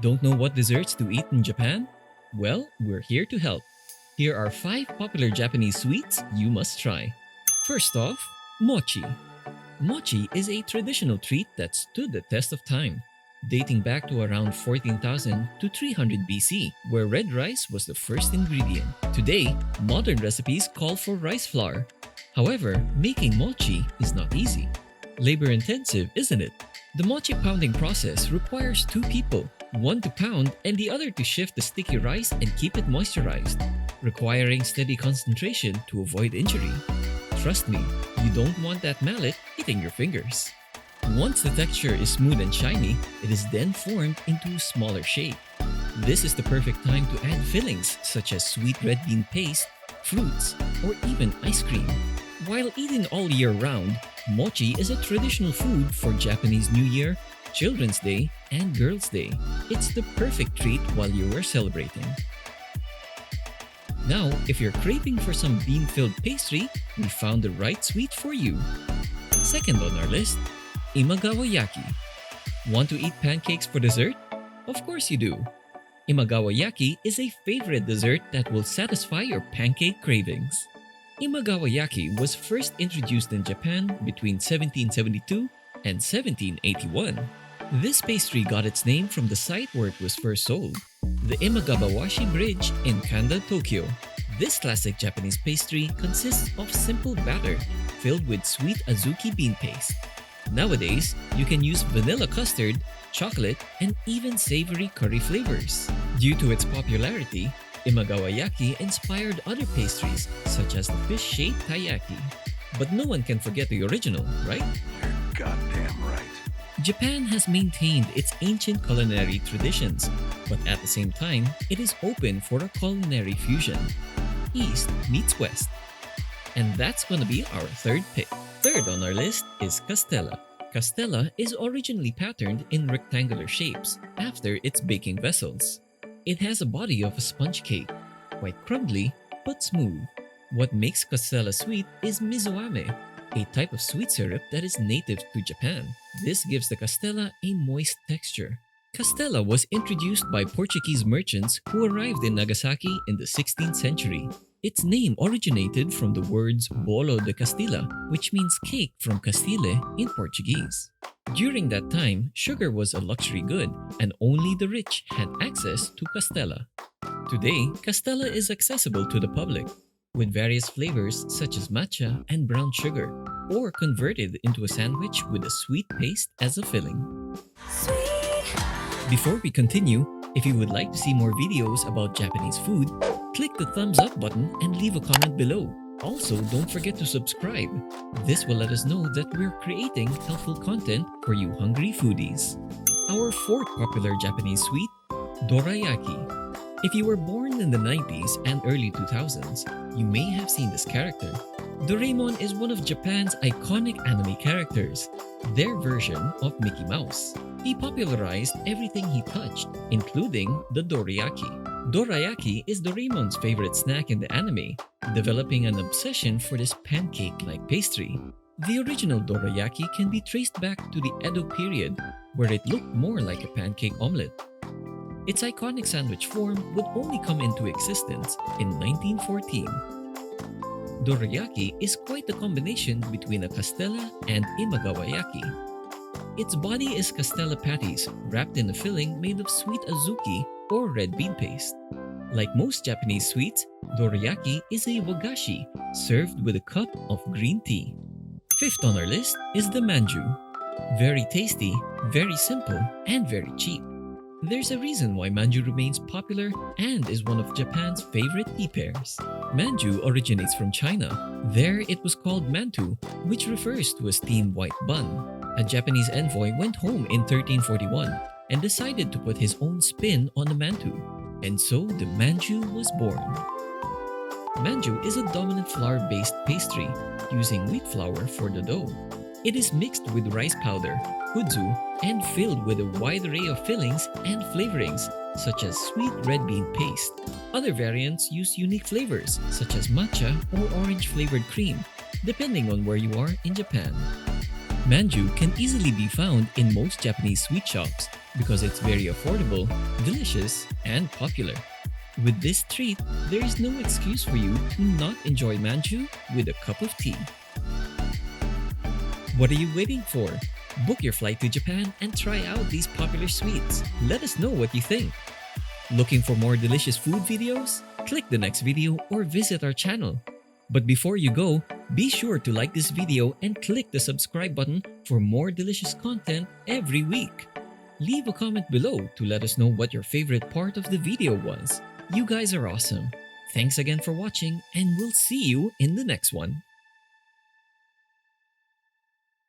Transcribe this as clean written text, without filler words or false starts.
Don't know what desserts to eat in Japan? Well, we're here to help. Here are 5 popular Japanese sweets you must try. First off, mochi. Mochi is a traditional treat that stood the test of time, dating back to around 14,000 to 300 BC, where red rice was the first ingredient. Today, modern recipes call for rice flour. However, making mochi is not easy. Labor intensive, isn't it? The mochi pounding process requires 2 people, one to pound and the other to shift the sticky rice and keep it moisturized, requiring steady concentration to avoid injury. Trust me, you don't want that mallet hitting your fingers. Once the texture is smooth and shiny, it is then formed into a smaller shape. This is the perfect time to add fillings such as sweet red bean paste, fruits, or even ice cream. While eaten all year round, mochi is a traditional food for Japanese New Year, Children's Day, and Girls' Day. It's the perfect treat while you are celebrating. Now, if you're craving for some bean-filled pastry, we found the right sweet for you. Second on our list, Imagawayaki. Want to eat pancakes for dessert? Of course you do. Imagawayaki is a favorite dessert that will satisfy your pancake cravings. Imagawayaki was first introduced in Japan between 1772 and 1781. This pastry got its name from the site where it was first sold, the Imagawashi Bridge in Kanda, Tokyo. This classic Japanese pastry consists of simple batter filled with sweet azuki bean paste. Nowadays, you can use vanilla custard, chocolate, and even savory curry flavors. Due to its popularity, Imagawayaki inspired other pastries such as the fish-shaped taiyaki. But no one can forget the original, right? You're goddamn right. Japan has maintained its ancient culinary traditions, but at the same time, it is open for a culinary fusion. East meets West. And that's gonna be our third pick. Third on our list is Castella. Castella is originally patterned in rectangular shapes after its baking vessels. It has a body of a sponge cake, quite crumbly but smooth. What makes Castella sweet is mizoame, a type of sweet syrup that is native to Japan. This gives the Castella a moist texture. Castella was introduced by Portuguese merchants who arrived in Nagasaki in the 16th century. Its name originated from the words bolo de Castilla, which means cake from Castile in Portuguese. During that time, sugar was a luxury good and only the rich had access to Castella. Today, Castella is accessible to the public, with various flavors such as matcha and brown sugar, or converted into a sandwich with a sweet paste as a filling. Before we continue, if you would like to see more videos about Japanese food, click the thumbs up button and leave a comment below. Also, don't forget to subscribe. This will let us know that we're creating helpful content for you hungry foodies. Our fourth popular Japanese sweet, Dorayaki. If you were born in the 90s and early 2000s, you may have seen this character. Doraemon is one of Japan's iconic anime characters, their version of Mickey Mouse. He popularized everything he touched, including the dorayaki. Dorayaki is Doraemon's favorite snack in the anime, developing an obsession for this pancake-like pastry. The original dorayaki can be traced back to the Edo period, where it looked more like a pancake omelette. Its iconic sandwich form would only come into existence in 1914. Dorayaki is quite a combination between a Castella and Imagawayaki. Its body is Castella patties wrapped in a filling made of sweet azuki or red bean paste. Like most Japanese sweets, dorayaki is a wagashi served with a cup of green tea. Fifth on our list is the manju. Very tasty, very simple, and very cheap. There's a reason why manju remains popular and is one of Japan's favorite tea pairs. Manju originates from China. There it was called mantu, which refers to a steamed white bun. A Japanese envoy went home in 1341 and decided to put his own spin on the mantu, and so the manju was born. Manju is a dominant flour-based pastry using wheat flour for the dough. It is mixed with rice powder, kudzu, and filled with a wide array of fillings and flavorings such as sweet red bean paste. Other variants use unique flavors such as matcha or orange-flavored cream, depending on where you are in Japan. Manju can easily be found in most Japanese sweet shops, because it's very affordable, delicious, and popular. With this treat, there is no excuse for you to not enjoy Manju with a cup of tea. What are you waiting for? Book your flight to Japan and try out these popular sweets. Let us know what you think. Looking for more delicious food videos? Click the next video or visit our channel. But before you go, be sure to like this video and click the subscribe button for more delicious content every week. Leave a comment below to let us know what your favorite part of the video was. You guys are awesome. Thanks again for watching, and we'll see you in the next one.